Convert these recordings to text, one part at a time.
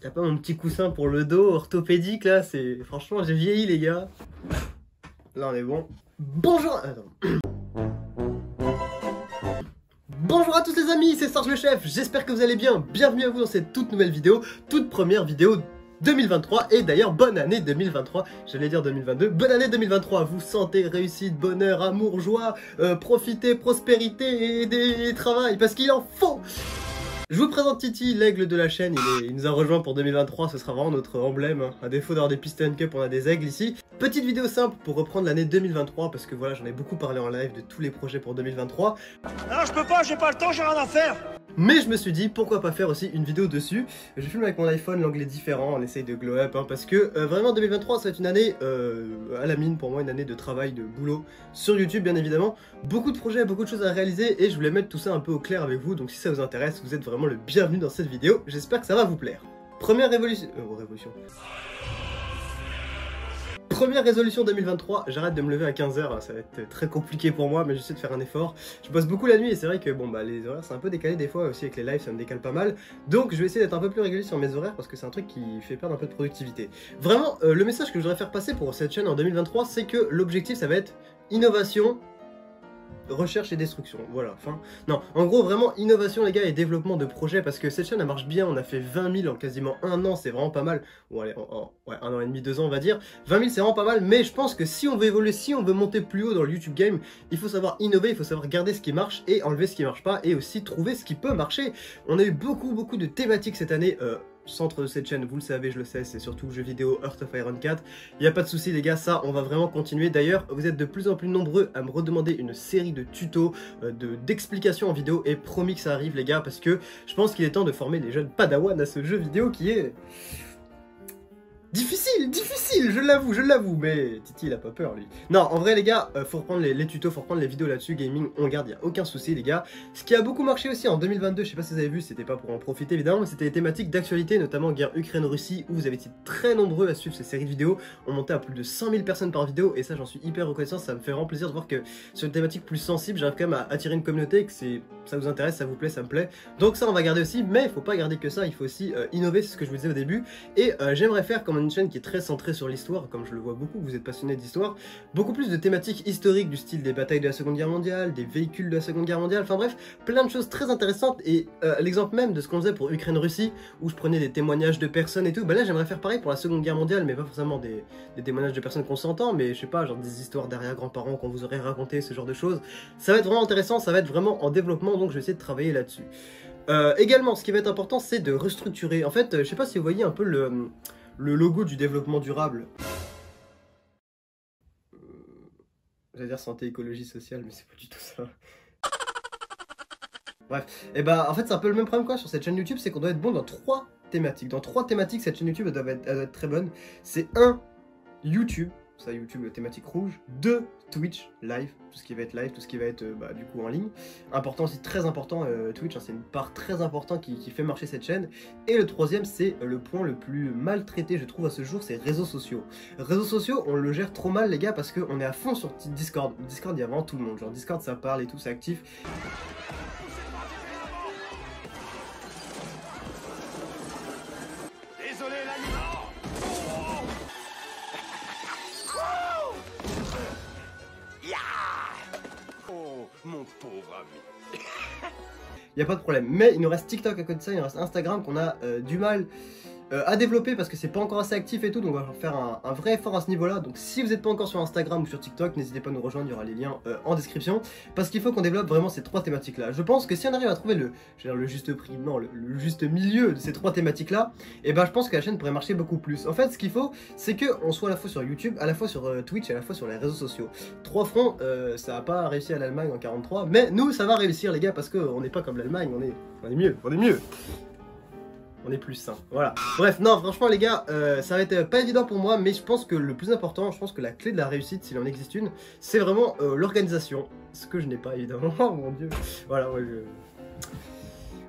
Y'a pas mon petit coussin pour le dos orthopédique là, c'est... Franchement, j'ai vieilli les gars. Là on est bon. Bonjour. Attends. Bonjour à tous les amis, c'est Sarge le Chef, j'espère que vous allez bien. Bienvenue à vous dans cette toute nouvelle vidéo, toute première vidéo 2023, et d'ailleurs bonne année 2023, j'allais dire 2022, bonne année 2023, vous sentez réussite, bonheur, amour, joie, profitez, prospérité et travail, parce qu'il en faut. Je vous présente Titi, l'aigle de la chaîne, il nous a rejoint pour 2023, ce sera vraiment notre emblème, hein. À défaut d'avoir des Piston Cup, on a des aigles ici. Petite vidéo simple pour reprendre l'année 2023, parce que voilà, j'en ai beaucoup parlé en live de tous les projets pour 2023. Non, je peux pas, j'ai pas le temps, j'ai rien à faire. Mais je me suis dit, pourquoi pas faire aussi une vidéo dessus. Je filme avec mon iPhone, l'angle est différent, on essaye de glow up, hein, parce que vraiment 2023, ça va être une année à la mine, pour moi, une année de travail, de boulot, sur YouTube bien évidemment. Beaucoup de projets, beaucoup de choses à réaliser, et je voulais mettre tout ça un peu au clair avec vous, donc si ça vous intéresse, vous êtes vraiment le bienvenu dans cette vidéo, j'espère que ça va vous plaire. Première résolution... Première résolution 2023, j'arrête de me lever à 15h, ça va être très compliqué pour moi, mais j'essaie de faire un effort. Je bosse beaucoup la nuit et c'est vrai que bon bah les horaires c'est un peu décalé des fois aussi avec les lives, ça me décale pas mal. Donc je vais essayer d'être un peu plus régulier sur mes horaires parce que c'est un truc qui fait perdre un peu de productivité. Vraiment, le message que je voudrais faire passer pour cette chaîne en 2023, c'est que l'objectif ça va être innovation, recherche et destruction, voilà, enfin, non, en gros vraiment innovation les gars et développement de projets parce que cette chaîne elle marche bien, on a fait 20 000 en quasiment un an, c'est vraiment pas mal, bon allez, ouais, un an et demi, 2 ans on va dire, 20 000 c'est vraiment pas mal, mais je pense que si on veut évoluer, si on veut monter plus haut dans le YouTube game, il faut savoir innover, il faut savoir garder ce qui marche et enlever ce qui marche pas et aussi trouver ce qui peut marcher. On a eu beaucoup de thématiques cette année, centre de cette chaîne, vous le savez, je le sais, c'est surtout jeux vidéo Heart of Iron 4. Il n'y a pas de souci les gars, ça on va vraiment continuer. D'ailleurs, vous êtes de plus en plus nombreux à me redemander une série de tutos, d'explications en vidéo, et promis que ça arrive les gars, parce que je pense qu'il est temps de former les jeunes padawans à ce jeu vidéo qui est... difficile, je l'avoue, mais Titi il a pas peur lui. Non, en vrai les gars, faut reprendre les tutos, faut reprendre les vidéos là-dessus, gaming, on garde, y a aucun souci les gars. Ce qui a beaucoup marché aussi en 2022, je sais pas si vous avez vu, c'était pas pour en profiter évidemment, mais c'était les thématiques d'actualité, notamment guerre Ukraine-Russie, où vous avez été très nombreux à suivre ces séries de vidéos, on montait à plus de 100 000 personnes par vidéo, et ça j'en suis hyper reconnaissant, ça me fait vraiment plaisir de voir que sur une thématique plus sensible, j'arrive quand même à attirer une communauté, que ça vous intéresse, ça vous plaît, ça me plaît. Donc ça on va garder aussi, mais il faut pas garder que ça, il faut aussi innover, c'est ce que je vous disais au début, et j'aimerais faire comme une chaîne qui est très centrée sur l'histoire, comme je le vois beaucoup, vous êtes passionné d'histoire, beaucoup plus de thématiques historiques du style des batailles de la Seconde Guerre mondiale, des véhicules de la Seconde Guerre mondiale, enfin bref, plein de choses très intéressantes, et l'exemple même de ce qu'on faisait pour Ukraine-Russie, où je prenais des témoignages de personnes et tout, bah là j'aimerais faire pareil pour la Seconde Guerre mondiale, mais pas forcément des témoignages de personnes qu'on s'entend, mais je sais pas, genre des histoires d'arrière-grands-parents qu'on vous aurait raconté, ce genre de choses. Ça va être vraiment intéressant, ça va être vraiment en développement, donc je vais essayer de travailler là-dessus. Également, ce qui va être important, c'est de restructurer. En fait, je sais pas si vous voyez un peu le logo du développement durable. J'allais dire santé, écologie, sociale, mais c'est pas du tout ça. Bref, et bah en fait c'est un peu le même problème quoi sur cette chaîne YouTube, c'est qu'on doit être bon dans 3 thématiques. Dans 3 thématiques, cette chaîne YouTube elle doit être très bonne. C'est 1, YouTube, ça YouTube thématique rouge, 2, Twitch, live, tout ce qui va être live, tout ce qui va être du coup en ligne. Important aussi, très important, Twitch, hein, c'est une part très importante qui fait marcher cette chaîne. Et le 3e, c'est le point le plus mal traité je trouve à ce jour, c'est réseaux sociaux. Réseaux sociaux, on le gère trop mal les gars parce qu'on est à fond sur Discord. Discord, il y a vraiment tout le monde, genre Discord ça parle et tout, c'est actif. Désolé l'ami. Oh, mon pauvre ami. Il n'y a pas de problème, mais il nous reste TikTok à côté de ça, il nous reste Instagram qu'on a du mal à développer parce que c'est pas encore assez actif et tout, donc on va faire un vrai effort à ce niveau là. Donc si vous n'êtes pas encore sur Instagram ou sur TikTok, n'hésitez pas à nous rejoindre, il y aura les liens en description, parce qu'il faut qu'on développe vraiment ces 3 thématiques là. Je pense que si on arrive à trouver le juste prix, non, le juste milieu de ces 3 thématiques là, et ben je pense que la chaîne pourrait marcher beaucoup plus. En fait ce qu'il faut, c'est qu'on soit à la fois sur YouTube, à la fois sur Twitch et à la fois sur les réseaux sociaux. 3 fronts, ça n'a pas réussi à l'Allemagne en 43, mais nous ça va réussir les gars, parce qu'on n'est pas comme l'Allemagne, on est mieux. On est plus sain, voilà. Bref, non, franchement les gars, ça va être pas évident pour moi, mais je pense que le plus important, je pense que la clé de la réussite, s'il en existe une, c'est vraiment l'organisation. Ce que je n'ai pas évidemment, oh mon dieu. Voilà, ouais,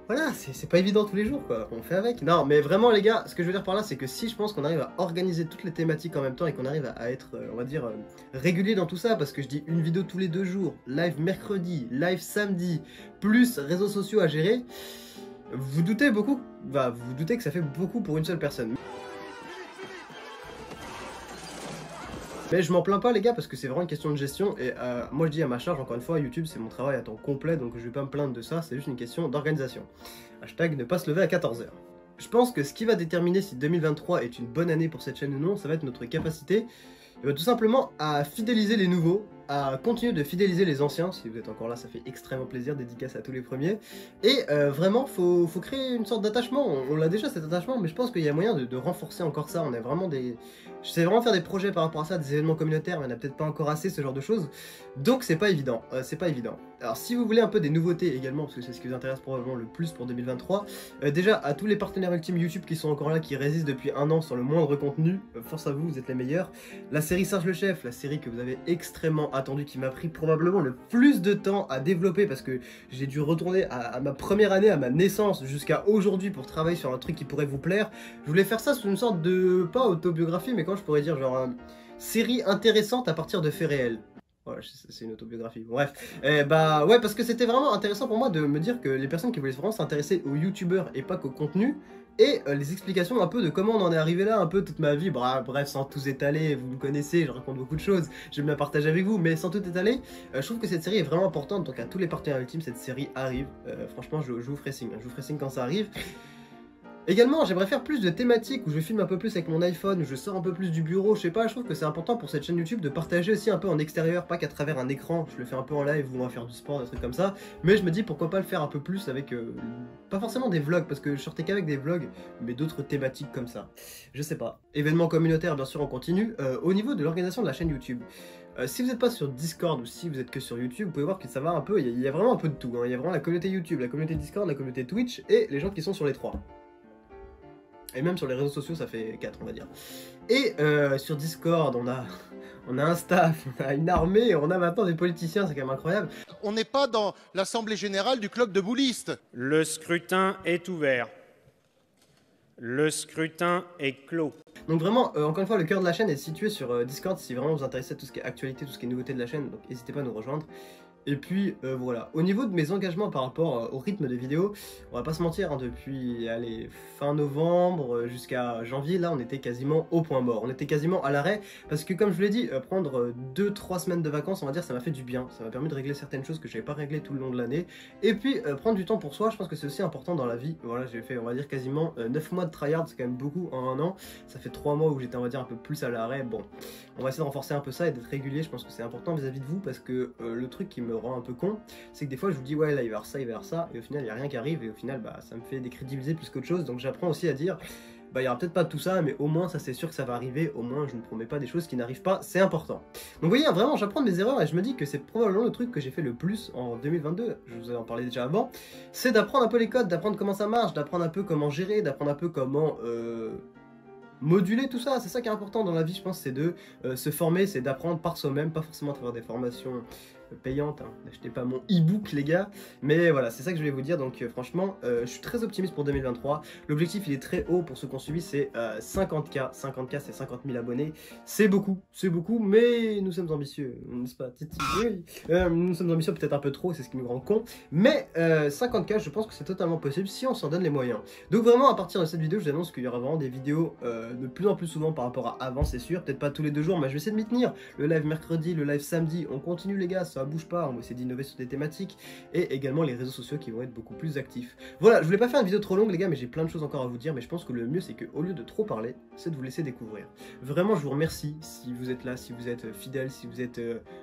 voilà, c'est pas évident tous les jours quoi, on fait avec. Non, mais vraiment les gars, ce que je veux dire par là, c'est que si je pense qu'on arrive à organiser toutes les thématiques en même temps et qu'on arrive à être, on va dire, régulier dans tout ça, parce que je dis une vidéo tous les 2 jours, live mercredi, live samedi, plus réseaux sociaux à gérer, Vous doutez beaucoup, bah, vous doutez que ça fait beaucoup pour une seule personne. Mais je m'en plains pas les gars parce que c'est vraiment une question de gestion et moi je dis à ma charge, encore une fois, YouTube c'est mon travail à temps complet donc je vais pas me plaindre de ça, c'est juste une question d'organisation. Hashtag ne pas se lever à 14 h. Je pense que ce qui va déterminer si 2023 est une bonne année pour cette chaîne ou non, ça va être notre capacité tout simplement à fidéliser les nouveaux, à continuer de fidéliser les anciens. Si vous êtes encore là, ça fait extrêmement plaisir, dédicace à tous les premiers. Et vraiment, faut créer une sorte d'attachement. On l'a déjà cet attachement, mais je pense qu'il y a moyen de renforcer encore ça. On a vraiment des... J'essaie vraiment de faire des projets par rapport à ça, des événements communautaires, mais on n'a peut-être pas encore assez ce genre de choses. Donc c'est pas évident, c'est pas évident. Alors si vous voulez un peu des nouveautés également, parce que c'est ce qui vous intéresse probablement le plus pour 2023, déjà à tous les partenaires ultimes YouTube qui sont encore là, qui résistent depuis un an sans le moindre contenu, force à vous, vous êtes les meilleurs. La série Serge le Chef, la série que vous avez extrêmement attendue, qui m'a pris probablement le plus de temps à développer, parce que j'ai dû retourner à ma première année, à ma naissance, jusqu'à aujourd'hui pour travailler sur un truc qui pourrait vous plaire. Je voulais faire ça sous une sorte de, pas autobiographie, mais quand je pourrais dire genre série intéressante à partir de faits réels. Ouais, c'est une autobiographie, bref. Bah ouais, parce que c'était vraiment intéressant pour moi de me dire que les personnes qui voulaient vraiment s'intéresser aux youtubeurs et pas qu'au contenu, et les explications un peu de comment on en est arrivé là, un peu toute ma vie, bref, sans tout étaler, vous me connaissez, je raconte beaucoup de choses, j'aime bien partager avec vous, mais sans tout étaler, je trouve que cette série est vraiment importante, donc à tous les partenaires ultimes, cette série arrive, franchement, je vous ferai signe, je vous ferai signe quand ça arrive. Également, j'aimerais faire plus de thématiques où je filme un peu plus avec mon iPhone, où je sors un peu plus du bureau, je sais pas, je trouve que c'est important pour cette chaîne YouTube de partager aussi un peu en extérieur, pas qu'à travers un écran, je le fais un peu en live où on va faire du sport, des trucs comme ça, mais je me dis pourquoi pas le faire un peu plus avec, pas forcément des vlogs, parce que je sortais qu'avec des vlogs, mais d'autres thématiques comme ça, je sais pas. Événements communautaires, bien sûr, on continue. Au niveau de l'organisation de la chaîne YouTube, si vous n'êtes pas sur Discord ou si vous êtes que sur YouTube, vous pouvez voir que ça va un peu, il y a vraiment un peu de tout, hein. Il y a vraiment la communauté YouTube, la communauté Discord, la communauté Twitch et les gens qui sont sur les trois. Et même sur les réseaux sociaux, ça fait 4, on va dire. Et sur Discord, on a un staff, on a une armée, on a maintenant des politiciens, c'est quand même incroyable. On n'est pas dans l'assemblée générale du club de boulistes. Le scrutin est ouvert. Le scrutin est clos. Donc vraiment, encore une fois, le cœur de la chaîne est situé sur Discord, si vraiment vous intéressez à tout ce qui est actualité, tout ce qui est nouveauté de la chaîne, donc n'hésitez pas à nous rejoindre. Et puis voilà, au niveau de mes engagements par rapport au rythme des vidéos, on va pas se mentir, hein, depuis allez, fin novembre jusqu'à janvier, là on était quasiment au point mort, on était quasiment à l'arrêt, parce que comme je vous l'ai dit, prendre 2-3 semaines de vacances, on va dire, ça m'a fait du bien, ça m'a permis de régler certaines choses que j'avais pas réglées tout le long de l'année, et puis prendre du temps pour soi, je pense que c'est aussi important dans la vie. Voilà, j'ai fait, on va dire, quasiment 9 mois de tryhard, c'est quand même beaucoup en un an, ça fait 3 mois où j'étais, on va dire, un peu plus à l'arrêt. Bon, on va essayer de renforcer un peu ça et d'être régulier, je pense que c'est important vis-à-vis de vous, parce que le truc qui me rend un peu con, c'est que des fois je vous dis ouais là il va y avoir ça, il va y avoir ça, et au final il n'y a rien qui arrive, et au final bah ça me fait décrédibiliser plus qu'autre chose, donc j'apprends aussi à dire bah il n'y aura peut-être pas tout ça, mais au moins ça c'est sûr que ça va arriver, au moins je ne promets pas des choses qui n'arrivent pas, c'est important. Donc vous voyez, vraiment j'apprends de mes erreurs, et je me dis que c'est probablement le truc que j'ai fait le plus en 2022, je vous en parlais déjà avant, c'est d'apprendre un peu les codes, d'apprendre comment ça marche, d'apprendre un peu comment gérer, d'apprendre un peu comment moduler tout ça. C'est ça qui est important dans la vie, je pense, c'est de se former, c'est d'apprendre par soi-même, pas forcément à travers des formations payantes, hein. N'achetez pas mon e-book les gars, mais voilà, c'est ça que je voulais vous dire. Donc franchement, je suis très optimiste pour 2023, l'objectif il est très haut pour ceux qui ont suivi, c'est 50K, c'est 50 000 abonnés, c'est beaucoup, mais nous sommes ambitieux, n'est-ce pas Titi? Oui, nous sommes ambitieux peut-être un peu trop, c'est ce qui nous rend con, mais 50K, je pense que c'est totalement possible si on s'en donne les moyens. Donc vraiment, à partir de cette vidéo, je vous annonce qu'il y aura vraiment des vidéos de plus en plus souvent par rapport à avant, c'est sûr, peut-être pas tous les 2 jours, mais je vais essayer de m'y tenir. Le live mercredi, le live samedi, on continue les gars, ça bouge pas, on va essayer d'innover sur des thématiques, et également les réseaux sociaux qui vont être beaucoup plus actifs. Voilà, je voulais pas faire une vidéo trop longue les gars, mais j'ai plein de choses encore à vous dire, mais je pense que le mieux c'est que au lieu de trop parler, c'est de vous laisser découvrir. Vraiment, je vous remercie si vous êtes là, si vous êtes fidèle, si vous êtes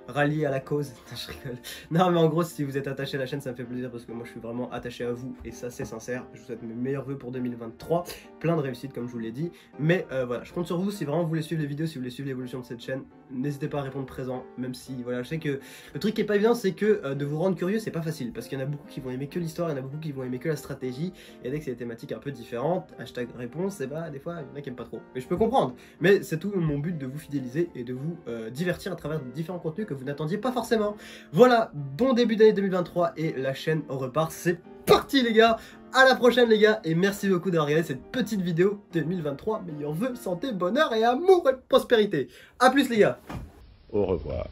rallié à la cause. Je rigole. Non mais en gros, si vous êtes attaché à la chaîne, ça me fait plaisir parce que moi je suis vraiment attaché à vous, et ça c'est sincère. Je vous souhaite mes meilleurs vœux pour 2023, plein de réussite comme je vous l'ai dit, mais voilà, je compte sur vous. Si vraiment vous voulez suivre les vidéos, si vous voulez suivre l'évolution de cette chaîne, n'hésitez pas à répondre présent, même si voilà, je sais que le truc qui est pas évident, c'est que de vous rendre curieux, c'est pas facile, parce qu'il y en a beaucoup qui vont aimer que l'histoire, il y en a beaucoup qui vont aimer que la stratégie, et dès que c'est des thématiques un peu différentes, hashtag réponse, et bah des fois il y en a qui aiment pas trop, mais je peux comprendre, mais c'est tout mon but, de vous fidéliser et de vous divertir à travers différents contenus que vous n'attendiez pas forcément. Voilà, bon début d'année 2023, et la chaîne repart, c'est parti les gars. À la prochaine les gars, et merci beaucoup d'avoir regardé cette petite vidéo 2023, meilleurs vœux, santé, bonheur et amour et prospérité. A plus les gars. Au revoir.